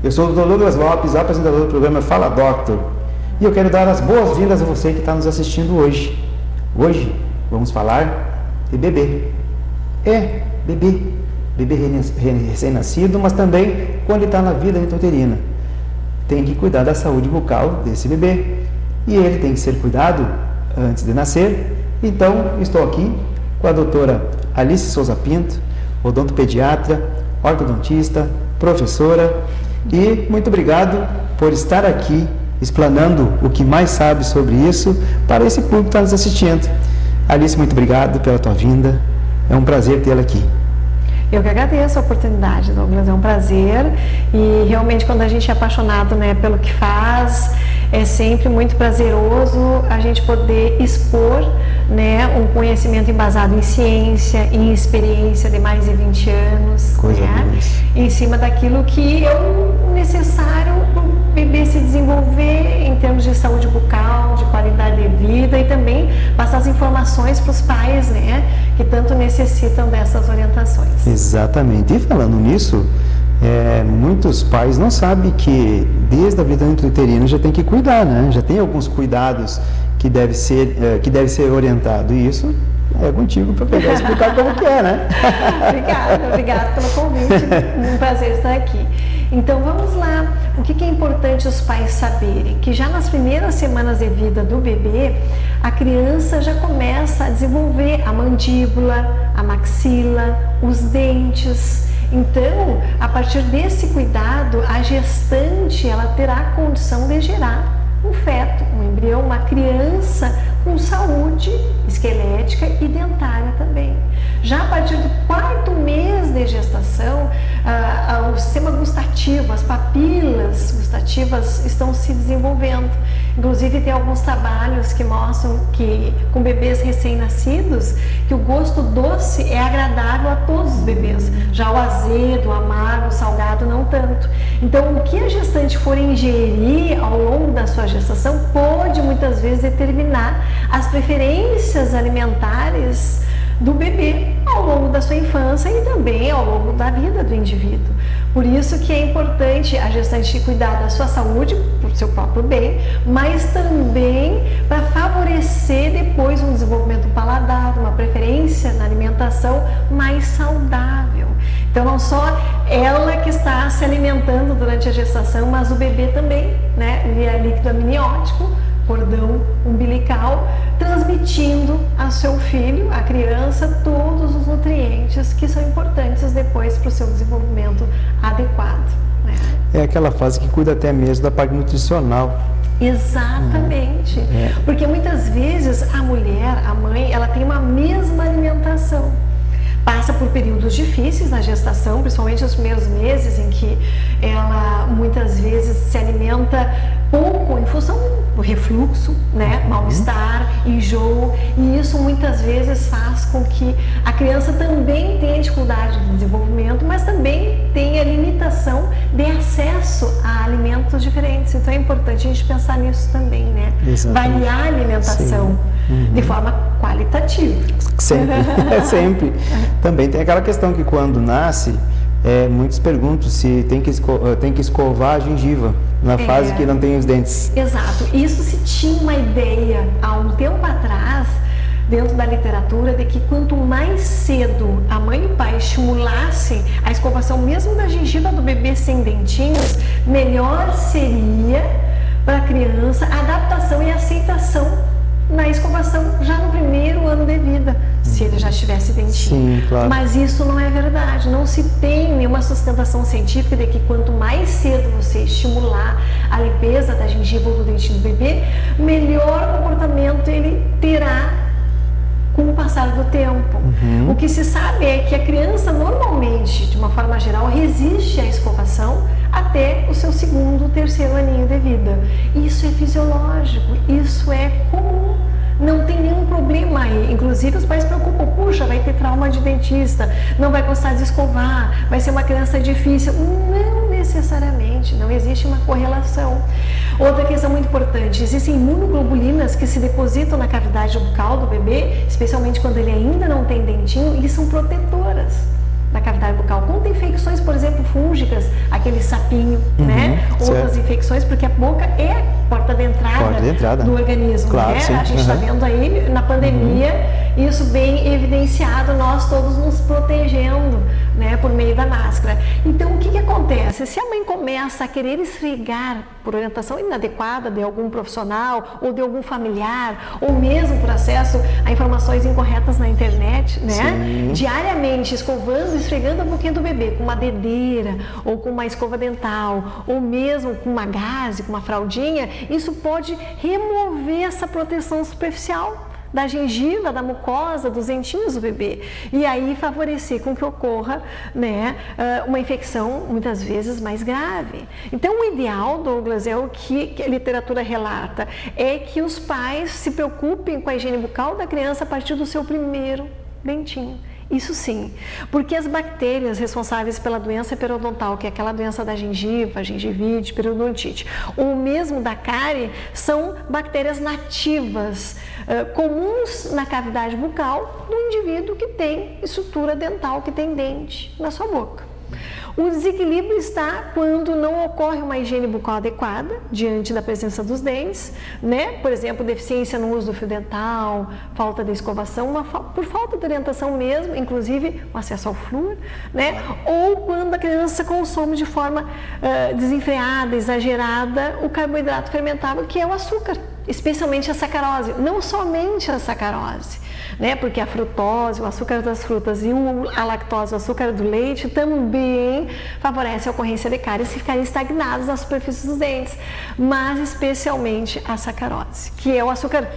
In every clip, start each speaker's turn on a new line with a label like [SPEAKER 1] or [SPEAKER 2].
[SPEAKER 1] Eu sou o Dr. Douglas Lopes, apresentador do programa Fala Doctor, e eu quero dar as boas-vindas a você que está nos assistindo hoje. Hoje vamos falar de bebê. Bebê recém-nascido, mas também quando ele está na vida intrauterina. Tem que cuidar da saúde bucal desse bebê, e ele tem que ser cuidado antes de nascer. Então, estou aqui com a doutora Alice Souza Pinto, odontopediatra, ortodontista, professora, e muito obrigado por estar aqui explanando o que mais sabe sobre isso para esse público que está nos assistindo. Alice, muito obrigado pela tua vinda, é um prazer tê-la aqui.
[SPEAKER 2] Eu que agradeço a oportunidade, Douglas, é um prazer, e realmente quando a gente é apaixonado, né, pelo que faz, é sempre muito prazeroso a gente poder expor, né, um conhecimento embasado em ciência, em experiência de mais de 20 anos, né, em cima daquilo que é o necessário para o bebê se desenvolver em termos de saúde bucal, de qualidade de vida, e também passar as informações para os pais, né, que tanto necessitam dessas orientações.
[SPEAKER 1] Exatamente. E falando nisso, muitos pais não sabem que desde a vida intrauterina já tem que cuidar, né? Já tem alguns cuidados que deve ser orientado, e isso é contigo para pegar e explicar como que é, né?
[SPEAKER 2] Obrigada pelo convite, um prazer estar aqui. Então vamos lá, o que é importante os pais saberem? Que já nas primeiras semanas de vida do bebê, a criança já começa a desenvolver a mandíbula, a maxila, os dentes. Então, a partir desse cuidado, a gestante ela terá a condição de gerar um feto, um embrião, uma criança com saúde esquelética e dentária também. Já a partir do 4º mês de gestação, o sistema gustativo, as papilas gustativas estão se desenvolvendo. Inclusive tem alguns trabalhos que mostram que com bebês recém-nascidos, que o gosto doce é agradável a todos os bebês. Já o azedo, o amargo, o salgado não tanto. Então o que a gestante for ingerir ao longo da sua gestação pode muitas vezes determinar as preferências alimentares do bebê ao longo da sua infância e também ao longo da vida do indivíduo. Por isso que é importante a gestante cuidar da sua saúde, para o seu próprio bem, mas também para favorecer depois um desenvolvimento paladar, uma preferência na alimentação mais saudável. Então não só ela que está se alimentando durante a gestação, mas o bebê também, né, via líquido amniótico, cordão umbilical, transmitindo ao seu filho, à criança, todos os nutrientes que são importantes depois para o seu desenvolvimento adequado, né?
[SPEAKER 1] É aquela fase que cuida até mesmo da parte nutricional.
[SPEAKER 2] Exatamente. Porque muitas vezes a mulher, a mãe, ela tem uma mesma alimentação. Passa por períodos difíceis na gestação, principalmente os primeiros meses, em que ela muitas vezes se alimenta pouco em função do refluxo, né, mal-estar, enjoo, e isso muitas vezes faz com que a criança também tenha dificuldade de desenvolvimento, mas também tenha limitação de acesso a alimentos diferentes. Então é importante a gente pensar nisso também, né?
[SPEAKER 1] Exatamente.
[SPEAKER 2] Variar a alimentação de forma qualitativa.
[SPEAKER 1] Sempre. Também tem aquela questão que quando nasce, muitos perguntam se tem que escovar a gengiva na fase que não tem os dentes.
[SPEAKER 2] Exato. Isso se tinha uma ideia há um tempo atrás, dentro da literatura, de que quanto mais cedo a mãe e o pai estimulassem a escovação mesmo da gengiva do bebê sem dentinhos, melhor seria para a criança a adaptação e aceitação na escovação já no primeiro ano de vida, se ele já tivesse dentinho.
[SPEAKER 1] Sim, claro.
[SPEAKER 2] Mas isso não é verdade, não se tem nenhuma sustentação científica de que quanto mais cedo você estimular a limpeza da gengiva ou do dentinho do bebê, melhor comportamento ele terá com o passar do tempo. O que se sabe é que a criança normalmente, de uma forma geral, resiste à escovação até o seu 2º, 3º aninho de vida. Isso é fisiológico, isso é comum, não tem nenhum problema aí. Inclusive os pais se preocupam, puxa, vai ter trauma de dentista, não vai gostar de escovar, vai ser uma criança difícil. Não necessariamente, não existe uma correlação. Outra questão muito importante, existem imunoglobulinas que se depositam na cavidade bucal do bebê, especialmente quando ele ainda não tem dentinho, e são protetoras na cavidade bucal. Quando tem infecções, por exemplo, fúngicas, aquele sapinho, né? Outras infecções, porque a boca é a porta de entrada do organismo,
[SPEAKER 1] claro,
[SPEAKER 2] né?
[SPEAKER 1] Sim.
[SPEAKER 2] A gente está vendo aí na pandemia isso bem evidenciado, nós todos nos protegendo, né, por meio da máscara. Então, o que acontece? Se a mãe começa a querer esfregar por orientação inadequada de algum profissional ou de algum familiar, ou mesmo por acesso a informações incorretas na internet, né? Diariamente escovando, esfregando a boquinha do bebê com uma dedeira, ou com uma escova dental, ou mesmo com uma gaze, com uma fraldinha, isso pode remover essa proteção superficial da gengiva, da mucosa, dos dentinhos do bebê, e aí favorecer com que ocorra, né, uma infecção muitas vezes mais grave. Então, o ideal, Douglas, é o que a literatura relata, é que os pais se preocupem com a higiene bucal da criança a partir do seu primeiro dentinho. Isso sim, porque as bactérias responsáveis pela doença periodontal, que é aquela doença da gengiva, gengivite, periodontite, ou mesmo da cárie, são bactérias nativas, comuns na cavidade bucal do indivíduo que tem estrutura dental, que tem dente na sua boca. O desequilíbrio está quando não ocorre uma higiene bucal adequada diante da presença dos dentes, né? Por exemplo, deficiência no uso do fio dental, falta de escovação, por falta de orientação mesmo, inclusive o acesso ao flúor, né? Ou quando a criança consome de forma desenfreada, exagerada, o carboidrato fermentável, que é o açúcar, especialmente a sacarose, não somente a sacarose, né? Porque a frutose, o açúcar das frutas e a lactose, o açúcar do leite, também favorece a ocorrência de cáries se ficarem estagnados na superfície dos dentes, mas especialmente a sacarose, que é o açúcar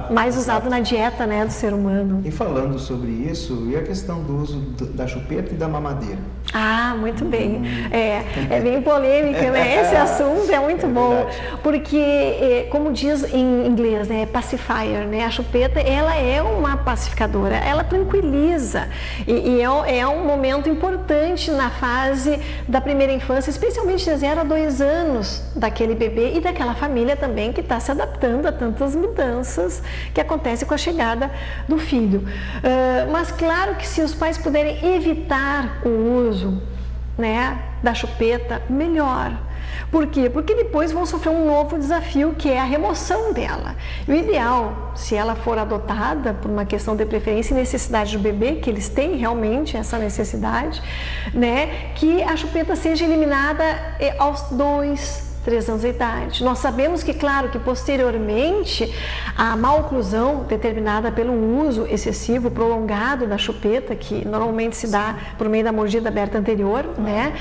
[SPEAKER 2] mais usado na dieta, né, do ser humano.
[SPEAKER 1] E falando sobre isso, e a questão do uso da chupeta e da mamadeira?
[SPEAKER 2] Ah, muito bem. É bem polêmico, né? Esse assunto é muito bom, porque, como diz em inglês, né, pacifier, né? A chupeta, ela é uma pacificadora, ela tranquiliza, e é um momento importante na fase da primeira infância, especialmente de 0 a 2 anos daquele bebê e daquela família também que está se adaptando a tantas mudanças que acontecem com a chegada do filho. Mas claro que se os pais puderem evitar o uso, né, da chupeta, melhor. Por quê? Porque depois vão sofrer um novo desafio, que é a remoção dela. E o ideal, se ela for adotada por uma questão de preferência e necessidade do bebê, que eles têm realmente essa necessidade, né, que a chupeta seja eliminada aos 2, 3 anos de idade. Nós sabemos que, claro, que posteriormente a maloclusão determinada pelo uso excessivo, prolongado da chupeta, que normalmente se dá por meio da mordida aberta anterior, né,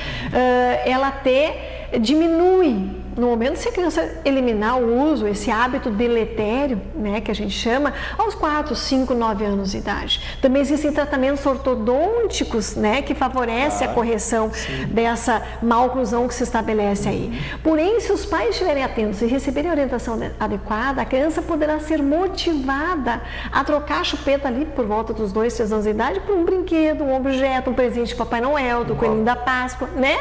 [SPEAKER 2] ela até diminui no momento se a criança eliminar o uso, esse hábito deletério, né, que a gente chama, aos 4, 5, 9 anos de idade. Também existem tratamentos ortodônticos, né, que favorecem a correção dessa maloclusão que se estabelece aí. Porém, se os pais estiverem atentos e receberem a orientação adequada, a criança poderá ser motivada a trocar a chupeta ali por volta dos 2, 3 anos de idade por um brinquedo, um objeto, um presente de Papai Noel, do Coelhinho da Páscoa, né?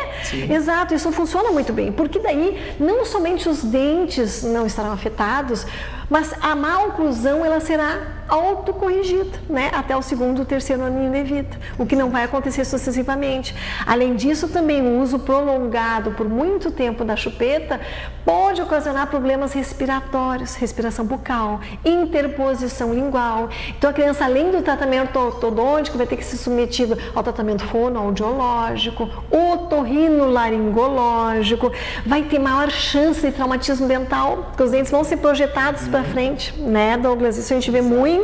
[SPEAKER 2] Exato, isso funciona muito bem, porque daí não somente os dentes não estarão afetados, mas a maloclusão ela será autocorrigida, né, até o 2º, 3º aninho de vida, o que não vai acontecer sucessivamente. Além disso, também o uso prolongado por muito tempo da chupeta pode ocasionar problemas respiratórios, respiração bucal, interposição lingual. Então, a criança, além do tratamento ortodôntico, vai ter que ser submetido ao tratamento fonoaudiológico, otorrinolaringológico, vai ter maior chance de traumatismo dental, porque os dentes vão ser projetados para frente, né, Douglas? Isso a gente vê muito.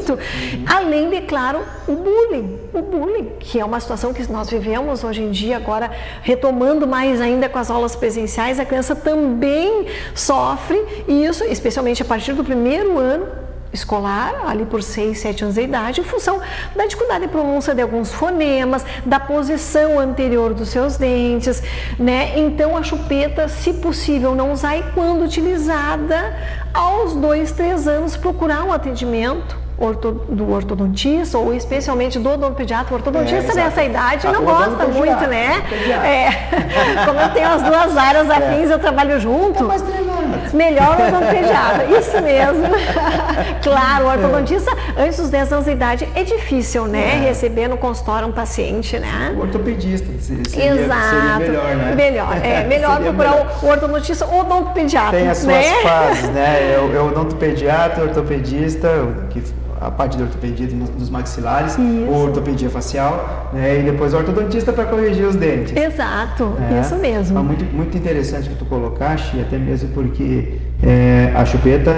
[SPEAKER 2] Além de, claro, o bullying, que é uma situação que nós vivemos hoje em dia, agora retomando mais ainda com as aulas presenciais, a criança também sofre isso, especialmente a partir do 1º ano escolar, ali por 6, 7 anos de idade, em função da dificuldade de pronúncia de alguns fonemas, da posição anterior dos seus dentes, né? Então, a chupeta, se possível, não usar, e quando utilizada, aos 2, 3 anos, procurar um atendimento do ortodontista, ou especialmente do odontopediatra. O ortodontista nessa idade não gosta muito, né? Como eu tenho as duas áreas afins, eu trabalho junto. Melhor o odontopediatra, isso mesmo. Claro, o ortodontista, antes dos 10 anos de idade, é difícil, né? Receber no consultório um paciente, né?
[SPEAKER 1] O ortopedista seria melhor, né?
[SPEAKER 2] Melhor procurar o ortodontista ou odontopediatra.
[SPEAKER 1] Tem as suas fases, né? Eu odontopediatra, ortopedista, a parte da ortopedia dos maxilares, ou ortopedia facial, né? E depois o ortodontista para corrigir os dentes.
[SPEAKER 2] Exato, isso mesmo.
[SPEAKER 1] Mas muito interessante que tu colocaste, até mesmo porque a chupeta,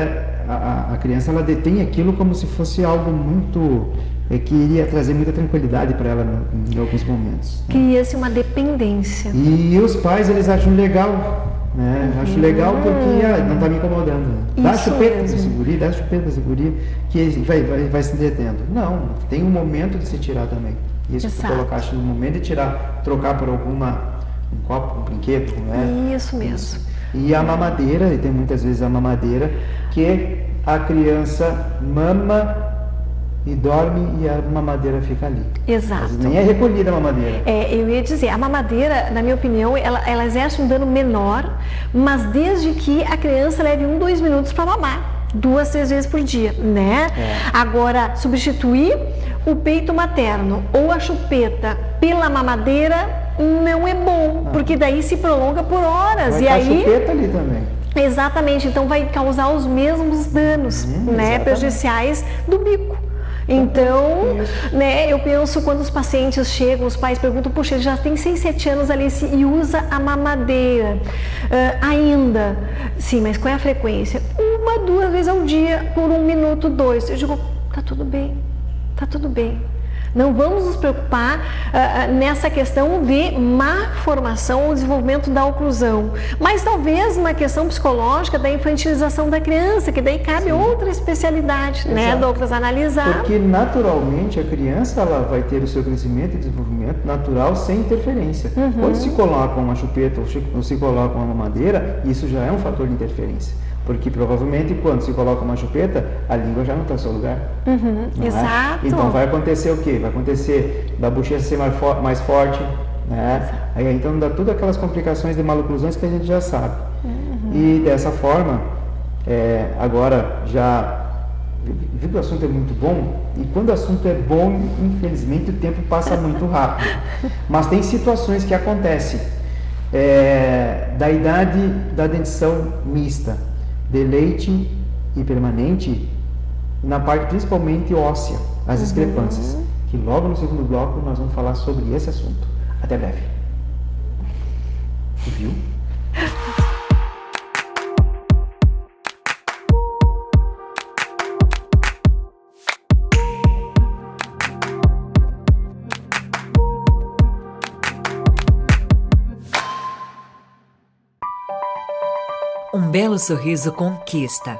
[SPEAKER 1] a criança, ela detém aquilo como se fosse algo muito... que iria trazer muita tranquilidade para ela em alguns momentos. Né?
[SPEAKER 2] Cria-se uma dependência.
[SPEAKER 1] E os pais, eles acham legal, né? Acho legal porque não está me incomodando. Dá a chupeta da seguria, que vai se detendo. Não, tem um momento de se tirar também. Isso que tu colocaste no momento de tirar, trocar por um copo, um brinquedo, né?
[SPEAKER 2] Isso mesmo.
[SPEAKER 1] E a mamadeira, e tem muitas vezes a mamadeira, que a criança mama e dorme e a mamadeira fica ali.
[SPEAKER 2] Exato.
[SPEAKER 1] Mas nem é recolhida a mamadeira.
[SPEAKER 2] Eu ia dizer, a mamadeira, na minha opinião, ela exerce um dano menor, mas desde que a criança leve 2 minutos para mamar. 2, 3 vezes por dia, né? Agora, substituir o peito materno ou a chupeta pela mamadeira não é bom, porque daí se prolonga por horas.
[SPEAKER 1] Vai a chupeta ali também.
[SPEAKER 2] Exatamente, então vai causar os mesmos danos, né, prejudiciais do bico. Então, né, eu penso quando os pacientes chegam, os pais perguntam, poxa, ele já tem 6, 7 anos ali e usa a mamadeira ainda. Sim, mas qual é a frequência? 1, 2 vezes ao dia, por 1 minuto, 2. Eu digo, tá tudo bem, tá tudo bem. Não vamos nos preocupar nessa questão de má formação ou desenvolvimento da oclusão, mas talvez uma questão psicológica da infantilização da criança, que daí cabe outra especialidade, né, Douglas, analisar.
[SPEAKER 1] Porque naturalmente a criança ela vai ter o seu crescimento e desenvolvimento natural sem interferência. Quando se coloca uma chupeta ou se coloca uma mamadeira, isso já é um fator de interferência. Porque provavelmente quando se coloca uma chupeta, a língua já não está no seu lugar.
[SPEAKER 2] Exato.
[SPEAKER 1] Então vai acontecer o quê? Vai acontecer da bochecha ser mais forte, né? Aí então dá todas aquelas complicações de maloclusões que a gente já sabe. E dessa forma, agora já viu que o assunto é muito bom, e quando o assunto é bom, infelizmente o tempo passa muito rápido. Mas tem situações que acontecem da idade da dentição mista, de leite e permanente, na parte principalmente óssea, as discrepâncias, que logo no segundo bloco nós vamos falar sobre esse assunto. Até breve. Viu?
[SPEAKER 3] Um belo sorriso conquista.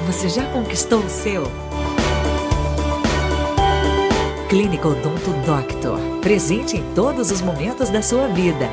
[SPEAKER 3] Você já conquistou o seu? Clínica Odonto Doctor, presente em todos os momentos da sua vida.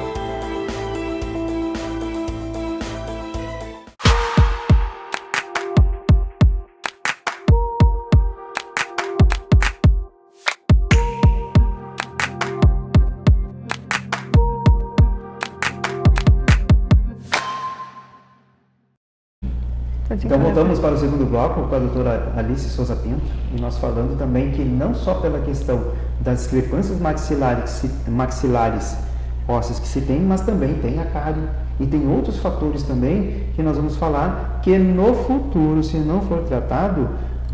[SPEAKER 1] Então voltamos para o segundo bloco com a doutora Alice Souza Pinto, e nós falando também que não só pela questão das discrepâncias maxilares ósseas que se tem, mas também tem a cárie e tem outros fatores também que nós vamos falar que no futuro, se não for tratado,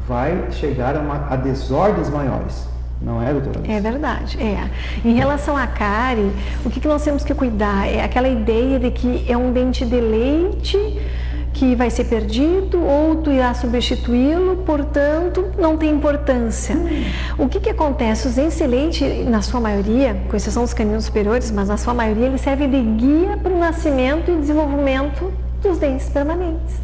[SPEAKER 1] vai chegar a desordens maiores. Não é, doutora Alice?
[SPEAKER 2] É verdade, Em relação à cárie, o que nós temos que cuidar? É aquela ideia de que é um dente de leite que vai ser perdido ou tu irá substituí-lo, portanto, não tem importância. O que acontece? Os dentes de leite, na sua maioria, com exceção dos caninos superiores, mas na sua maioria, ele serve de guia para o nascimento e desenvolvimento dos dentes permanentes.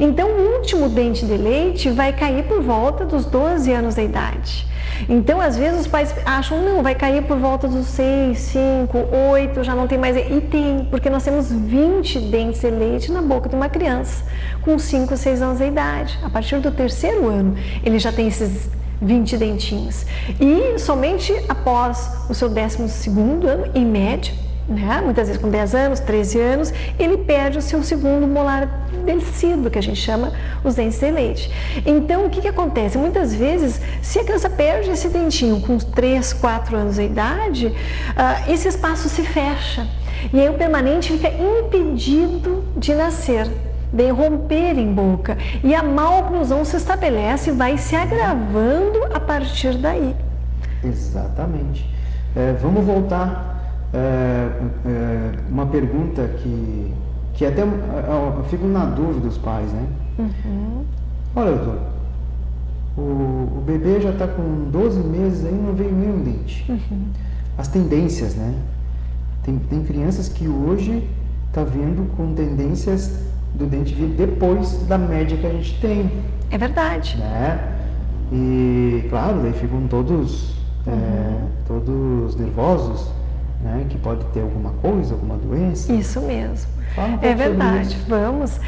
[SPEAKER 2] Então, o último dente de leite vai cair por volta dos 12 anos de idade. Então, às vezes, os pais acham, não, vai cair por volta dos 6, 5, 8, já não tem mais. E tem, porque nós temos 20 dentes de leite na boca de uma criança com 5, 6 anos de idade. A partir do 3º ano, ele já tem esses 20 dentinhos. E somente após o seu 12º ano, em média, né? Muitas vezes com 10 anos, 13 anos, ele perde o seu segundo molar descido, que a gente chama os dentes de leite. Então, o que acontece? Muitas vezes, se a criança perde esse dentinho com 3, 4 anos de idade, esse espaço se fecha e aí o permanente fica impedido de nascer, de romper em boca, e a má oclusão se estabelece e vai se agravando a partir daí.
[SPEAKER 1] Exatamente. Vamos voltar. Uma pergunta que até eu fico na dúvida dos pais, né? Olha, doutor, o bebê já está com 12 meses, aí não veio nenhum dente. As tendências, né? Tem crianças que hoje tá vindo com tendências do dente vir depois da média que a gente tem.
[SPEAKER 2] É verdade.
[SPEAKER 1] Né? E, claro, daí ficam todos nervosos, né? Que pode ter alguma coisa, alguma doença.
[SPEAKER 2] Isso mesmo.
[SPEAKER 1] Fala um pouco
[SPEAKER 2] É verdade.
[SPEAKER 1] sobre isso.
[SPEAKER 2] Vamos.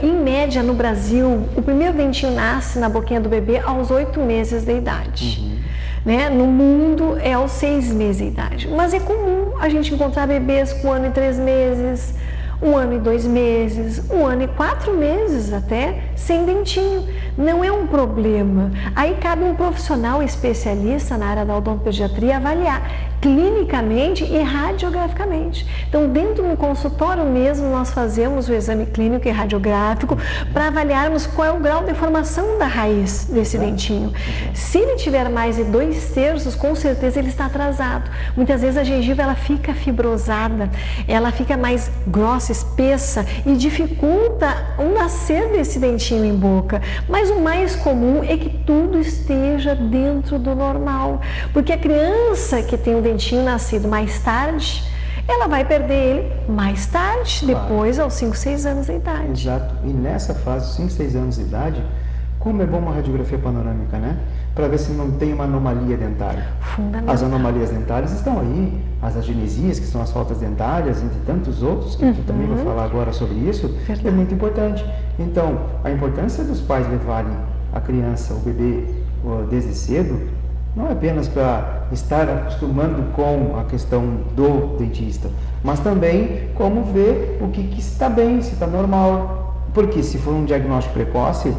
[SPEAKER 2] Em média, no Brasil, o primeiro dentinho nasce na boquinha do bebê aos 8 meses de idade. Né? No mundo é aos 6 meses de idade. Mas é comum a gente encontrar bebês com 1 ano e 3 meses, 1 ano e 2 meses, 1 ano e 4 meses até, sem dentinho. Não é um problema. Aí cabe um profissional especialista na área da odontopediatria avaliar clinicamente e radiograficamente. Então, dentro do consultório mesmo, nós fazemos o exame clínico e radiográfico para avaliarmos qual é o grau de formação da raiz desse dentinho. Se ele tiver mais de 2/3, com certeza ele está atrasado. Muitas vezes a gengiva ela fica fibrosada, ela fica mais grossa, espessa e dificulta o nascer desse dentinho em boca. Mas o mais comum é que tudo esteja dentro do normal, porque a criança que tem o dentinho nascido mais tarde, ela vai perder ele mais tarde, depois aos 5, 6 anos de idade.
[SPEAKER 1] Exato. E nessa fase, 5, 6 anos de idade, como é bom uma radiografia panorâmica, né? Para ver se não tem uma anomalia dentária.
[SPEAKER 2] Fundamental.
[SPEAKER 1] As anomalias dentárias estão aí, as agenesias, que são as faltas dentárias, entre tantos outros, que eu também vou falar agora sobre isso, que é muito importante. Então, a importância dos pais levarem a criança, o bebê, desde cedo, não é apenas para estar acostumando com a questão do dentista, mas também como ver o que está bem, se está normal. Porque se for um diagnóstico precoce,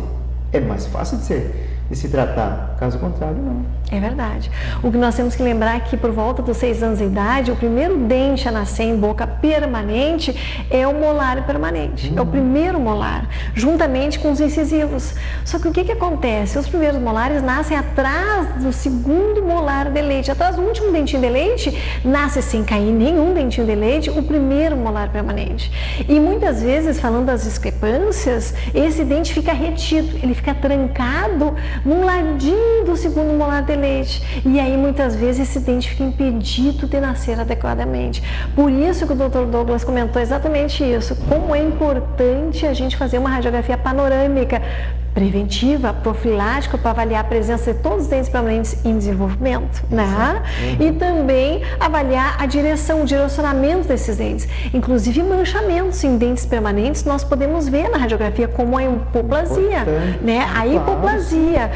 [SPEAKER 1] é mais fácil de se tratar. Caso contrário, não.
[SPEAKER 2] É verdade. O que nós temos que lembrar é que por volta dos 6 anos de idade, o primeiro dente a nascer em boca permanente é o molar permanente. É o primeiro molar, juntamente com os incisivos. Só que o que acontece? Os primeiros molares nascem atrás do segundo molar de leite. Atrás do último dentinho de leite, nasce sem cair nenhum dentinho de leite, o primeiro molar permanente. E muitas vezes, falando das discrepâncias, esse dente fica retido, ele fica trancado num ladinho do segundo molar de leite. E aí, muitas vezes, esse dente fica impedido de nascer adequadamente. Por isso que o Dr. Douglas comentou exatamente isso. Como é importante a gente fazer uma radiografia panorâmica preventiva, profilática, para avaliar a presença de todos os dentes permanentes em desenvolvimento, né? E também avaliar a direção, o direcionamento desses dentes. Inclusive manchamento em dentes permanentes, nós podemos ver na radiografia como a hipoplasia, né? A hipoplasia,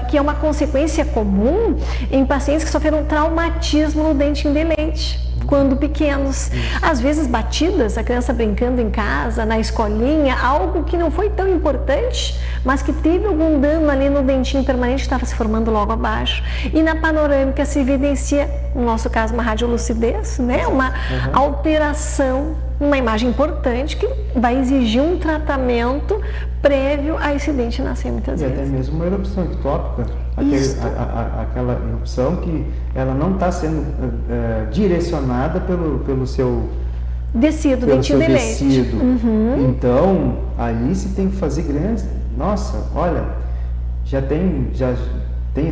[SPEAKER 2] que é uma consequência comum em pacientes que sofreram traumatismo no dentinho de leite quando pequenos. Às vezes batidas, a criança brincando em casa, na escolinha, algo que não foi tão importante, mas que teve algum dano ali no dentinho permanente que estava se formando logo abaixo. E na panorâmica se evidencia, no nosso caso, uma radiolucidez, né? Uma alteração, uma imagem importante que vai exigir um tratamento prévio a esse dente nascer muitas vezes.
[SPEAKER 1] E até mesmo uma erupção ectópica, aquela erupção que ela não está sendo direcionada pelo seu
[SPEAKER 2] descido, dentinho de leite.
[SPEAKER 1] Então, ali se tem que fazer grandes... Nossa, olha, já tem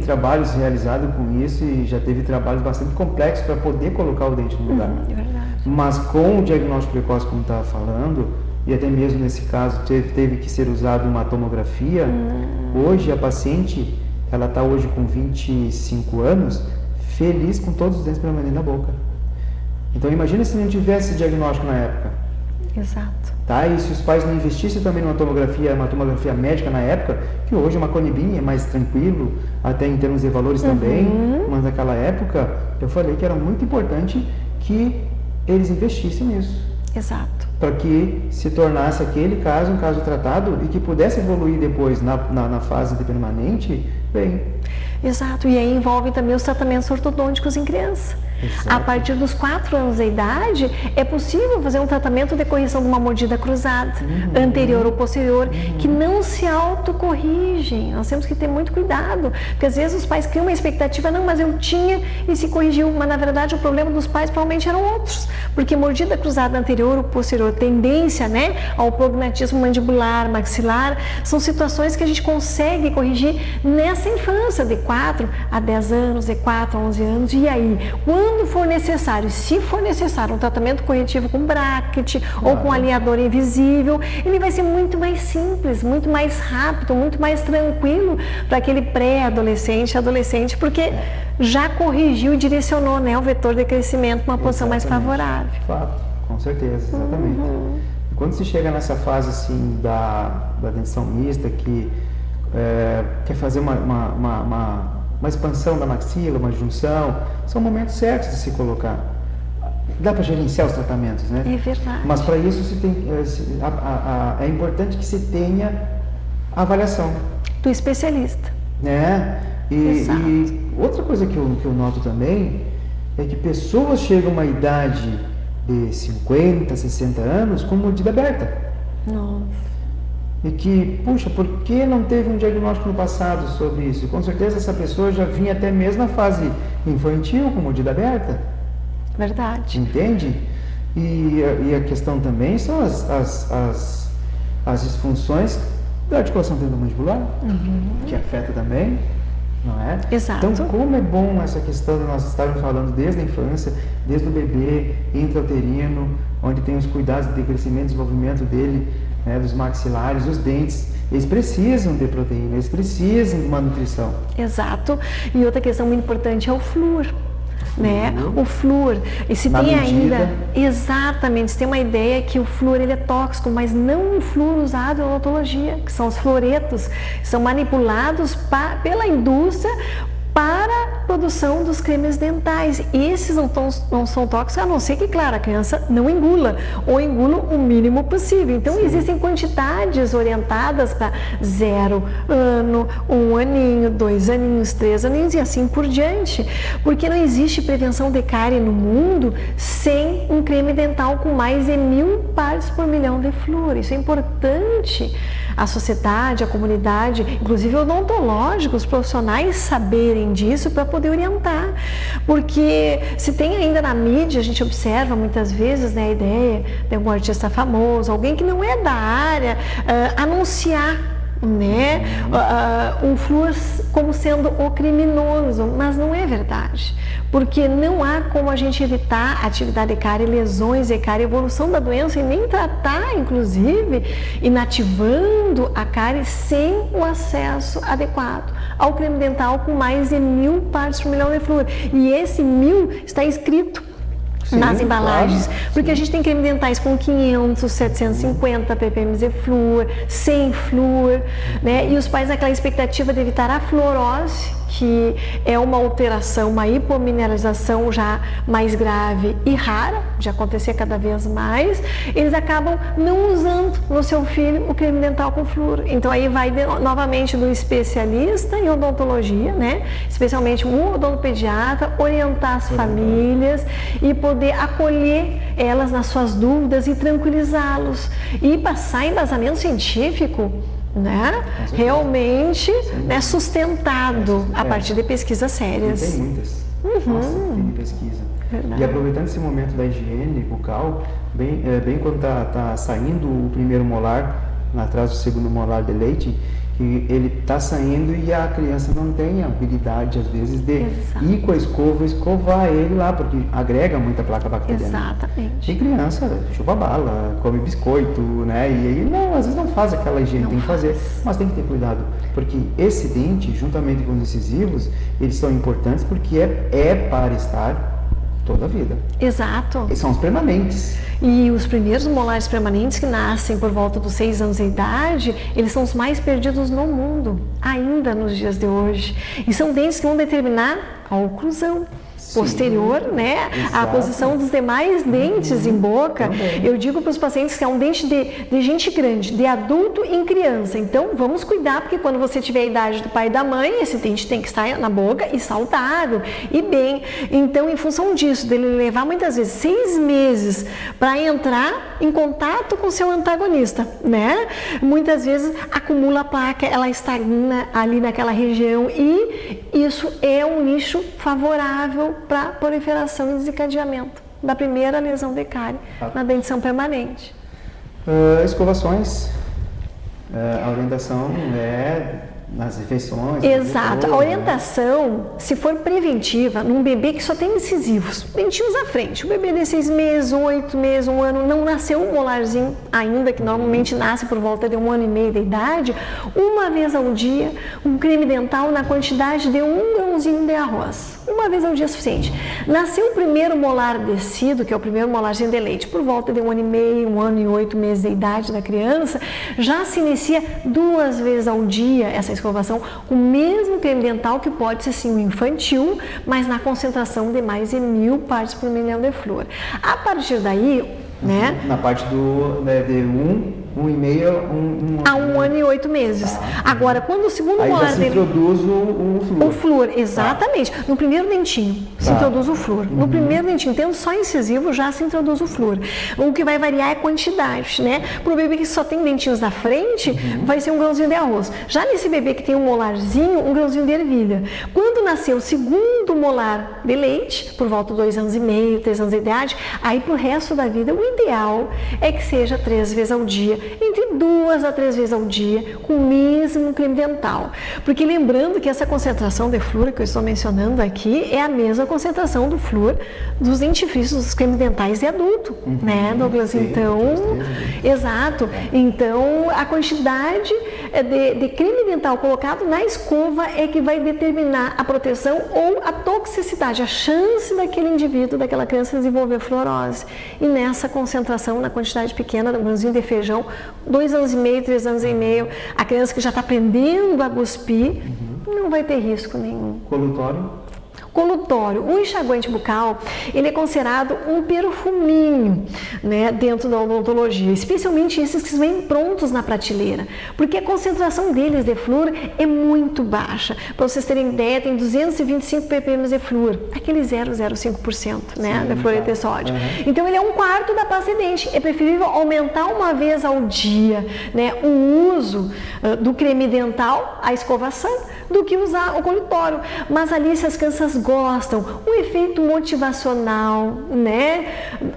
[SPEAKER 1] trabalhos realizados com isso e já teve trabalhos bastante complexos para poder colocar o dente no lugar.
[SPEAKER 2] É verdade.
[SPEAKER 1] Mas com o diagnóstico precoce, como estava falando, e até mesmo nesse caso teve que ser usado uma tomografia. Hoje a paciente, ela está hoje com 25 anos, feliz com todos os dentes permanentes na boca. Então imagina se não tivesse diagnóstico na época.
[SPEAKER 2] Exato.
[SPEAKER 1] Tá? E se os pais não investissem também numa tomografia médica na época, que hoje uma Conibin é mais tranquilo, até em termos de valores também, mas naquela época eu falei que era muito importante que eles investissem nisso.
[SPEAKER 2] Exato.
[SPEAKER 1] Para que se tornasse aquele caso um caso tratado e que pudesse evoluir depois na fase de permanente, bem.
[SPEAKER 2] Exato, e aí envolve também os tratamentos ortodônticos em criança.
[SPEAKER 1] Exato.
[SPEAKER 2] A partir dos 4 anos de idade, é possível fazer um tratamento de correção de uma mordida cruzada, anterior ou posterior, que não se autocorrigem. Nós temos que ter muito cuidado, porque às vezes os pais criam uma expectativa, não, mas eu tinha e se corrigiu, mas na verdade o problema dos pais provavelmente eram outros, porque mordida cruzada anterior ou posterior, tendência, né, ao prognatismo mandibular, maxilar, são situações que a gente consegue corrigir nessa infância, de 4 a 10 anos, de 4 a 11 anos, e aí, quando for necessário, se for necessário um tratamento corretivo com bracket ou com alinhador invisível, ele vai ser muito mais simples, muito mais rápido, muito mais tranquilo para aquele pré-adolescente, adolescente, porque já corrigiu e direcionou, né, o vetor de crescimento para uma posição mais favorável.
[SPEAKER 1] Fato, com certeza, exatamente. Quando se chega nessa fase assim da dentição mista, que quer fazer uma expansão da maxila, uma junção, são momentos certos de se colocar. Dá para gerenciar os tratamentos, né?
[SPEAKER 2] É verdade.
[SPEAKER 1] Mas para isso é importante que se tenha avaliação
[SPEAKER 2] Do especialista.
[SPEAKER 1] né? E outra coisa que eu noto também é que pessoas chegam a uma idade de 50, 60 anos com mordida aberta.
[SPEAKER 2] Nossa.
[SPEAKER 1] E que, puxa, por que não teve um diagnóstico no passado sobre isso? Com certeza essa pessoa já vinha até mesmo na fase infantil com mordida aberta.
[SPEAKER 2] Verdade.
[SPEAKER 1] Entende? E a questão também são as disfunções da articulação tendomandibular, que afeta também, não é?
[SPEAKER 2] Exato.
[SPEAKER 1] Então, como é bom essa questão de nós estarmos falando desde a infância, desde o bebê, intrauterino, onde tem os cuidados de crescimento e desenvolvimento dele, né, dos maxilares, os dentes, eles precisam de proteína, eles precisam de uma nutrição.
[SPEAKER 2] Exato. E outra questão muito importante é o flúor. Né? O flúor, e se
[SPEAKER 1] Na
[SPEAKER 2] tem
[SPEAKER 1] medida.
[SPEAKER 2] ainda, exatamente, se tem uma ideia que o flúor ele é tóxico, mas não o flúor usado em odontologia, que são os fluoretos, que são manipulados pela indústria para a produção dos cremes dentais. Esses não são tóxicos, a não ser que, claro, a criança não engula, ou engula o mínimo possível. Então, existem quantidades orientadas para 0 ano, 1 aninho, 2 aninhos, 3 aninhos e assim por diante. Porque não existe prevenção de cárie no mundo sem um creme dental com mais de 1000 partes por milhão de flúor. Isso é importante a sociedade, a comunidade, inclusive odontológicos, profissionais saberem disso para poder orientar. Porque se tem ainda na mídia, a gente observa muitas vezes, né, a ideia de um artista famoso, alguém que não é da área, anunciar, né, o flúor como sendo o criminoso, mas não é verdade, porque não há como a gente evitar atividade de cárie, lesões de cárie, evolução da doença e nem tratar, inclusive, inativando a cárie sem o acesso adequado ao creme dental com mais de 1000 partes por milhão de flúor. E esse 1000 está escrito nas embalagens,
[SPEAKER 1] claro,
[SPEAKER 2] porque a gente tem creme dentais com 500, 750 ppm de flúor, sem flúor, né? E os pais naquela expectativa de evitar a fluorose, que é uma alteração, uma hipomineralização já mais grave e rara, de acontecer cada vez mais, eles acabam não usando no seu filho o creme dental com flúor. Então aí vai novamente do especialista em odontologia, né? Especialmente o odontopediatra, orientar as famílias e poder acolher elas nas suas dúvidas e tranquilizá-los e passar embasamento científico, né? Realmente, né, sustentado a partir de pesquisas sérias.
[SPEAKER 1] E tem muitas. Nossa, tem pesquisa.
[SPEAKER 2] Verdade.
[SPEAKER 1] E aproveitando esse momento da higiene bucal, bem quando está saindo o primeiro molar, atrás do segundo molar de leite, que ele está saindo e a criança não tem habilidade, às vezes, de ir com a escova, escovar ele lá, porque agrega muita placa bacteriana.
[SPEAKER 2] Exatamente.
[SPEAKER 1] Tem criança, chupa bala, come biscoito, né? E aí, não, às vezes não faz aquela higiene que tem que fazer, mas tem que ter cuidado, porque esse dente, juntamente com os incisivos, eles são importantes porque é para estar toda a vida.
[SPEAKER 2] Exato.
[SPEAKER 1] E são os permanentes.
[SPEAKER 2] E os primeiros molares permanentes que nascem por volta dos 6 anos de idade, eles são os mais perdidos no mundo, ainda nos dias de hoje. E são dentes que vão determinar a oclusão posterior, né?
[SPEAKER 1] Exato.
[SPEAKER 2] A posição dos demais dentes em boca.
[SPEAKER 1] Também.
[SPEAKER 2] Eu digo para os pacientes que é um dente de gente grande, de adulto em criança. Então, vamos cuidar, porque quando você tiver a idade do pai e da mãe, esse dente tem que estar na boca e saudável e bem. Então, em função disso, dele levar muitas vezes 6 meses para entrar em contato com o seu antagonista, né? Muitas vezes acumula a placa, ela estagna ali naquela região e isso é um nicho favorável para proliferação e desencadeamento da primeira lesão de cárie na dentição permanente.
[SPEAKER 1] Escovações, a orientação é nas refeições.
[SPEAKER 2] Exato. A orientação, se for preventiva, num bebê que só tem incisivos, dentinhos à frente, o bebê de 6 meses, 8 meses, 1 ano, não nasceu um molarzinho ainda, que normalmente nasce por volta de 1 ano e meio de idade, uma vez ao dia, um creme dental na quantidade de 1 grãozinho de arroz. Uma vez ao dia é suficiente. Nasceu o primeiro molar descido, que é o primeiro molarzinho de leite, por volta de 1 ano e meio, 1 ano e 8 meses de idade da criança, já se inicia 2 vezes ao dia essa escovação com o mesmo creme dental, que pode ser sim o infantil, mas na concentração de mais de 1000 partes por milhão de flúor. A partir daí, né?
[SPEAKER 1] Na parte de 1,5
[SPEAKER 2] a 1 ano e 8 meses. Agora, quando o segundo
[SPEAKER 1] aí
[SPEAKER 2] molar
[SPEAKER 1] já se
[SPEAKER 2] dele...
[SPEAKER 1] introduz o flúor.
[SPEAKER 2] O flúor, exatamente. No primeiro dentinho se introduz o flúor. No primeiro dentinho, tendo só incisivo, já se introduz o flúor. O que vai variar é a quantidade, né? Para o bebê que só tem dentinhos da frente, vai ser um grãozinho de arroz. Já nesse bebê que tem um molarzinho, um grãozinho de ervilha. Quando nascer o segundo molar de leite, por volta de 2 anos e meio, 3 anos de idade, aí pro resto da vida, o ideal é que seja 3 vezes ao dia, entre 2 a 3 vezes ao dia, com o mesmo creme dental. Porque lembrando que essa concentração de flúor que eu estou mencionando aqui é a mesma concentração do flúor dos dentifrícios, dos cremes dentais de adulto, né, Douglas?
[SPEAKER 1] Sim,
[SPEAKER 2] então, exato. Então, a quantidade de creme dental colocado na escova é que vai determinar a proteção ou a toxicidade, a chance daquele indivíduo, daquela criança desenvolver fluorose. E nessa concentração, na quantidade pequena, do grãozinho de feijão, 2 anos e meio, 3 anos e meio, a criança que já está aprendendo a cuspir, não vai ter risco nenhum.
[SPEAKER 1] Colutório.
[SPEAKER 2] Colutório, o enxaguante bucal, ele é considerado um perfuminho, né, dentro da odontologia, especialmente esses que vêm prontos na prateleira, porque a concentração deles de flúor é muito baixa. Para vocês terem ideia, tem 225 ppm de flúor, aquele 0,05%, né, de fluoreto de sódio. Então ele é 1/4 da pasta de dente. É preferível aumentar 1 vez ao dia, né, o uso do creme dental, a escovação, do que usar o colutório. Mas ali, se as crianças gostam, o efeito motivacional, né,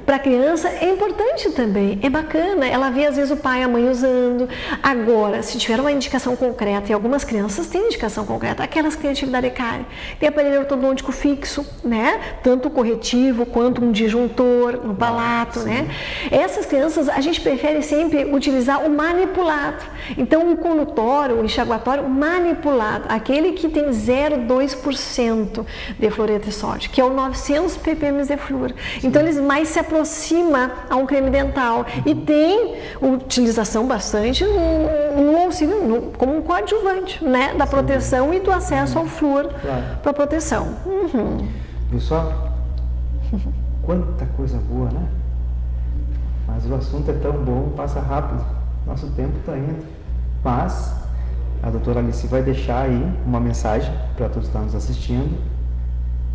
[SPEAKER 2] para a criança é importante também, é bacana, ela vê às vezes o pai e a mãe usando. Agora, se tiver uma indicação concreta, e algumas crianças têm indicação concreta, aquelas que têm atividade de cárie, tem aparelho ortodôntico fixo, né, tanto o corretivo quanto um disjuntor no palato, né, essas crianças a gente prefere sempre utilizar o manipulado. Então, o colutório, o enxaguatório manipulado, aquele que tem 0,2% de fluoreto de sódio, que é o 900 ppm de flúor. Então, eles mais se aproximam a um creme dental e tem utilização bastante no auxílio, como um coadjuvante, né, da proteção e do acesso ao flúor para proteção.
[SPEAKER 1] Viu só? Quanta coisa boa, né? Mas o assunto é tão bom, passa rápido. Nosso tempo está indo. Mas a doutora Alice vai deixar aí uma mensagem para todos que estão nos assistindo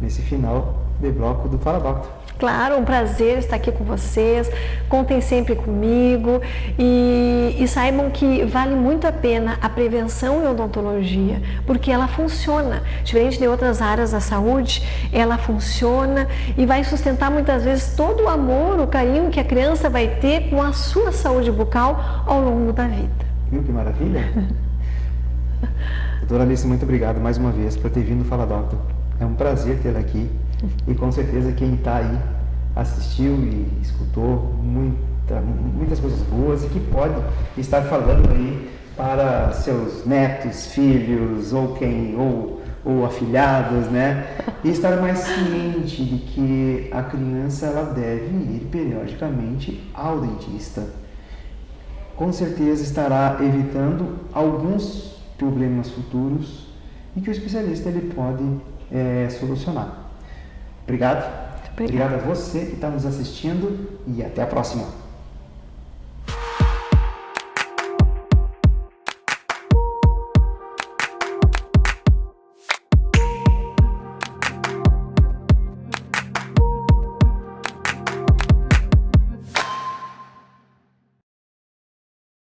[SPEAKER 1] nesse final de bloco do Fala Doctor.
[SPEAKER 2] Claro, um prazer estar aqui com vocês, contem sempre comigo e saibam que vale muito a pena a prevenção em odontologia, porque ela funciona, diferente de outras áreas da saúde, ela funciona e vai sustentar muitas vezes todo o amor, o carinho que a criança vai ter com a sua saúde bucal ao longo da vida.
[SPEAKER 1] Viu que maravilha? Doutora Alice, muito obrigado mais uma vez por ter vindo Fala Doctor. É um prazer tê-la aqui e com certeza quem está aí assistiu e escutou muitas coisas boas e que pode estar falando aí para seus netos, filhos ou afilhados, né? E estar mais ciente de que a criança ela deve ir periodicamente ao dentista. Com certeza estará evitando alguns problemas futuros e que o especialista ele pode solucionar. Obrigado. Obrigado a você que está nos assistindo e até a próxima.